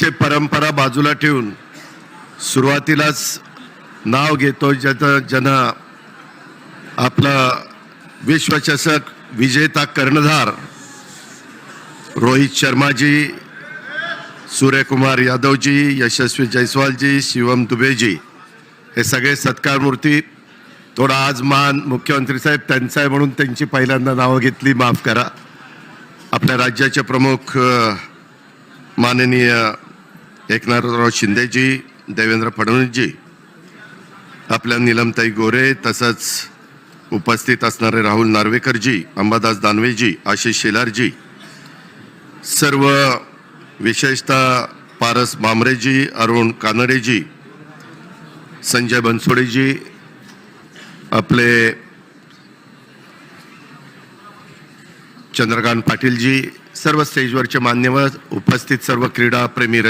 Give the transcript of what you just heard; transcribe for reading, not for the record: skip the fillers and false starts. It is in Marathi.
चे परंपरा बाजूला ठेवून सुरुवातीलाच नाव घेतो ज्यानं आपला विश्वचषक विजेता कर्णधार रोहित शर्माजी, सूर्यकुमार यादवजी, यशस्वी जयस्वालजी, शिवम दुबेजी हे सगळे सत्कारमूर्ती. थोडा आज मान मुख्यमंत्री साहेब त्यांचा आहे म्हणून त्यांची पहिल्यांदा नावं घेतली, माफ करा. आपल्या राज्याचे प्रमुख माननीय एकनाथराव शिंदेजी, देवेंद्र फडणवीसजी, आपल्या नीलमताई गोरे, तसंच उपस्थित असणारे राहुल नार्वेकरजी, अंबादास दानवेजी, आशिष शेलारजी, सर्व विशेषतः पारस भामरेजी, अरुण कानडेजी, संजय बनसोडेजी, आपले चंद्रकांत पाटीलजी, सर्व स्टेजवरचे मान्यवर, उपस्थित सर्व क्रीडाप्रेमी